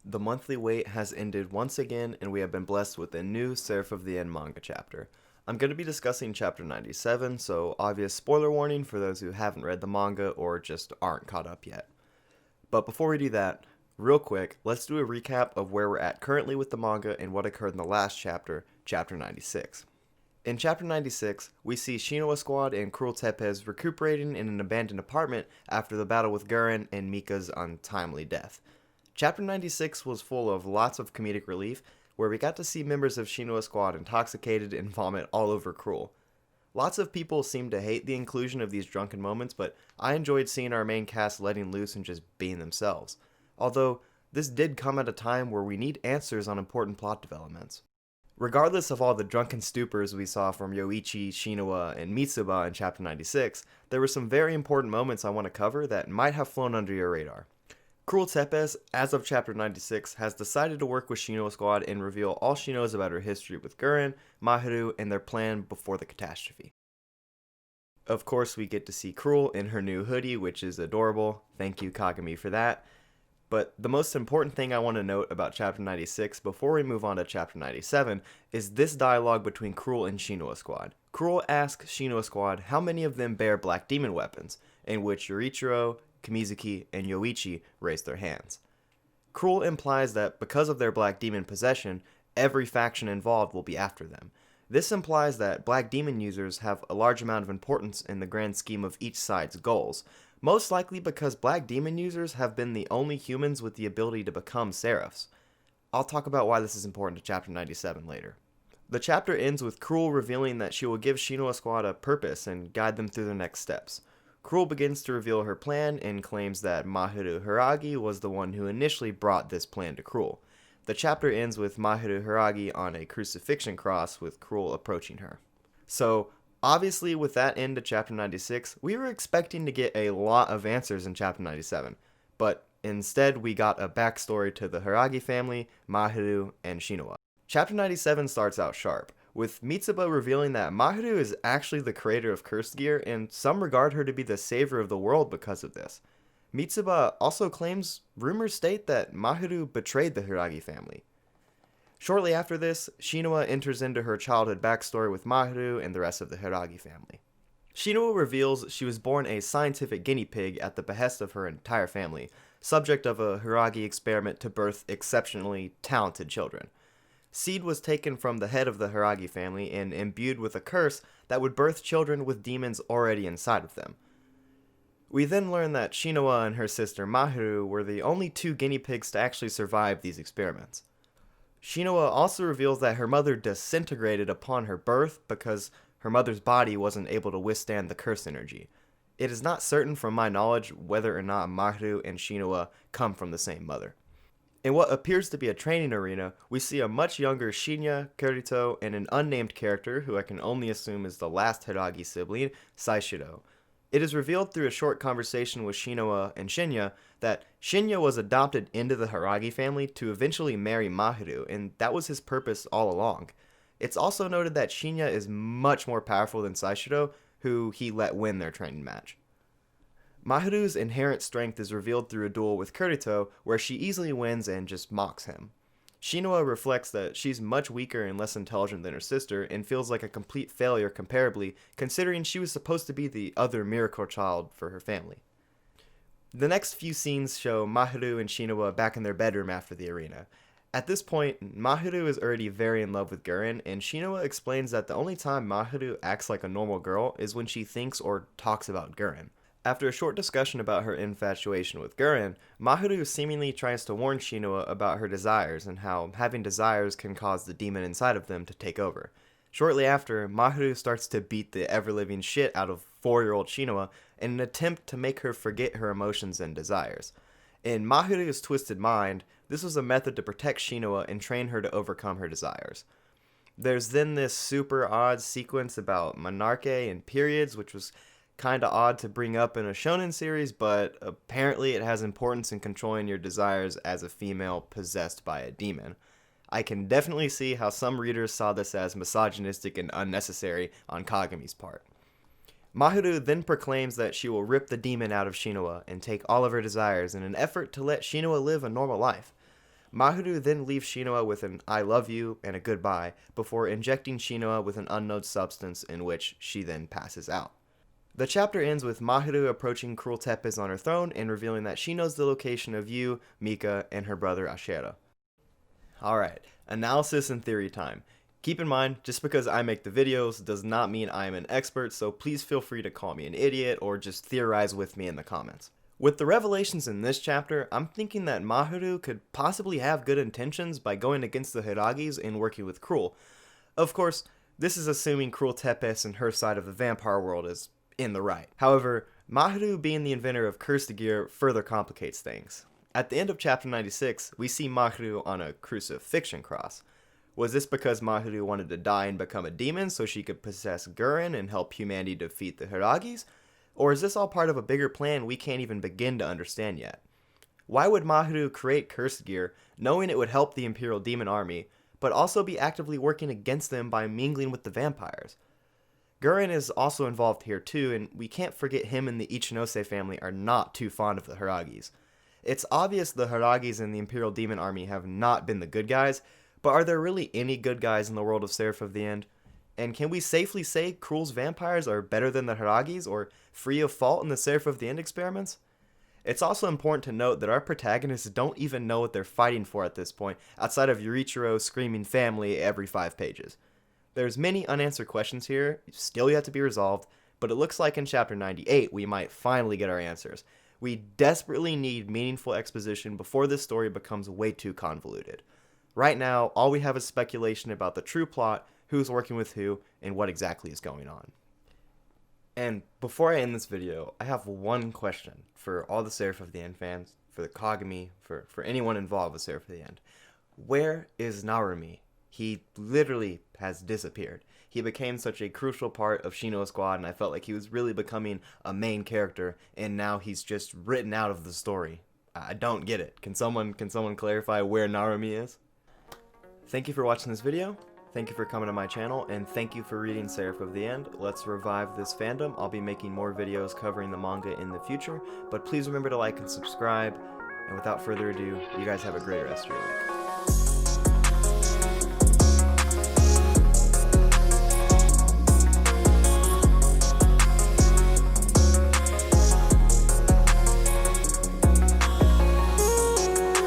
The monthly wait has ended once again, and we have been blessed with a new Seraph of the End manga chapter. I'm going to be discussing chapter 97, so obvious spoiler warning for those who haven't read the manga or just aren't caught up yet. But before we do that, real quick, let's do a recap of where we're at currently with the manga and what occurred in the last chapter, chapter 96. In chapter 96, we see Shinoa Squad and Cruel Tepes recuperating in an abandoned apartment after the battle with Gurren and Mika's untimely death. Chapter 96 was full of lots of comedic relief, where we got to see members of Shinoa Squad intoxicated and vomit all over Cruel. Lots of people seem to hate the inclusion of these drunken moments, but I enjoyed seeing our main cast letting loose and just being themselves. Although, this did come at a time where we need answers on important plot developments. Regardless of all the drunken stupors we saw from Yoichi, Shinoa, and Mitsuba in Chapter 96, there were some very important moments I want to cover that might have flown under your radar. Cruel Tepes, as of Chapter 96, has decided to work with Shinoa Squad and reveal all she knows about her history with Gurren, Mahiru, and their plan before the catastrophe. Of course, we get to see Cruel in her new hoodie, which is adorable. Thank you, Kagami, for that. But the most important thing I want to note about Chapter 96 before we move on to Chapter 97 is this dialogue between Cruel and Shinoa Squad. Cruel asks Shinoa Squad how many of them bear black demon weapons, in which Yorichiro, Kamizuki, and Yoichi raise their hands. Cruel implies that because of their black demon possession, every faction involved will be after them. This implies that black demon users have a large amount of importance in the grand scheme of each side's goals, most likely because black demon users have been the only humans with the ability to become Seraphs. I'll talk about why this is important to Chapter 97 later. The chapter ends with Cruel revealing that she will give Shinoa Squad a purpose and guide them through their next steps. Cruel begins to reveal her plan and claims that Mahiru Hiragi was the one who initially brought this plan to Cruel. The chapter ends with Mahiru Hiragi on a crucifixion cross with Cruel approaching her. So, obviously with that end to chapter 96, we were expecting to get a lot of answers in chapter 97, but instead we got a backstory to the Hiragi family, Mahiru, and Shinoa. Chapter 97 starts out sharp, with Mitsuba revealing that Mahiru is actually the creator of cursed gear, and some regard her to be the savior of the world because of this. Mitsuba also claims rumors state that Mahiru betrayed the Hiragi family. Shortly after this, Shinoa enters into her childhood backstory with Mahiru and the rest of the Hiragi family. Shinoa reveals she was born a scientific guinea pig at the behest of her entire family, subject of a Hiragi experiment to birth exceptionally talented children. Seed was taken from the head of the Hiragi family and imbued with a curse that would birth children with demons already inside of them. We then learn that Shinoa and her sister Mahiru were the only two guinea pigs to actually survive these experiments. Shinoa also reveals that her mother disintegrated upon her birth because her mother's body wasn't able to withstand the curse energy. It is not certain from my knowledge whether or not Mahiru and Shinoa come from the same mother. In what appears to be a training arena, we see a much younger Shinya, Kirito, and an unnamed character who I can only assume is the last Hiragi sibling, Saishiro. It is revealed through a short conversation with Shinoa and Shinya that Shinya was adopted into the Hiragi family to eventually marry Mahiru, and that was his purpose all along. It's also noted that Shinya is much more powerful than Saishiro, who he let win their training match. Mahiru's inherent strength is revealed through a duel with Kirito, where she easily wins and just mocks him. Shinoa reflects that she's much weaker and less intelligent than her sister, and feels like a complete failure comparably, considering she was supposed to be the other miracle child for her family. The next few scenes show Mahiru and Shinoa back in their bedroom after the arena. At this point, Mahiru is already very in love with Gurren, and Shinoa explains that the only time Mahiru acts like a normal girl is when she thinks or talks about Gurren. After a short discussion about her infatuation with Gurren, Mahiru seemingly tries to warn Shinoa about her desires and how having desires can cause the demon inside of them to take over. Shortly after, Mahiru starts to beat the ever-living shit out of 4-year-old Shinoa in an attempt to make her forget her emotions and desires. In Mahiru's twisted mind, this was a method to protect Shinoa and train her to overcome her desires. There's then this super odd sequence about menarche and periods, which was kinda odd to bring up in a shonen series, but apparently it has importance in controlling your desires as a female possessed by a demon. I can definitely see how some readers saw this as misogynistic and unnecessary on Kagami's part. Mahiru then proclaims that she will rip the demon out of Shinoa and take all of her desires in an effort to let Shinoa live a normal life. Maharu then leaves Shinoa with an I love you and a goodbye before injecting Shinoa with an unknown substance in which she then passes out. The chapter ends with Maharu approaching Cruel Tepes on her throne and revealing that she knows the location of Yu, Mika, and her brother Ashera. Alright, analysis and theory time. Keep in mind, just because I make the videos does not mean I am an expert, so please feel free to call me an idiot or just theorize with me in the comments. With the revelations in this chapter, I'm thinking that Maharu could possibly have good intentions by going against the Hiragis and working with Cruel. Of course, this is assuming Cruel Tepes and her side of the vampire world is in the right. However, Maharu being the inventor of cursed gear further complicates things. At the end of chapter 96, we see Maharu on a crucifixion cross. Was this because Maharu wanted to die and become a demon so she could possess Gurren and help humanity defeat the Hiragis? Or is this all part of a bigger plan we can't even begin to understand yet? Why would Maharu create cursed gear, knowing it would help the Imperial Demon Army, but also be actively working against them by mingling with the vampires? Gurren is also involved here too, and we can't forget him and the Ichinose family are not too fond of the Hiragis. It's obvious the Hiragis and the Imperial Demon Army have not been the good guys, but are there really any good guys in the world of Seraph of the End? And can we safely say Cruel's vampires are better than the Hiragis or free of fault in the Seraph of the End experiments? It's also important to note that our protagonists don't even know what they're fighting for at this point, outside of Yurichiro screaming family every 5 pages. There's many unanswered questions here, still yet to be resolved, but it looks like in chapter 98 we might finally get our answers. We desperately need meaningful exposition before this story becomes way too convoluted. Right now, all we have is speculation about the true plot, who's working with who, and what exactly is going on. And before I end this video, I have one question for all the Seraph of the End fans, for the Kagami, for anyone involved with Seraph of the End. Where is Narumi? He literally has disappeared. He became such a crucial part of Shino's squad, and I felt like he was really becoming a main character, and now he's just written out of the story. I don't get it. Can someone clarify where Narumi is? Thank you for watching this video. Thank you for coming to my channel, and thank you for reading Seraph of the End. Let's revive this fandom. I'll be making more videos covering the manga in the future, but please remember to like and subscribe. And without further ado, you guys have a great rest of your week.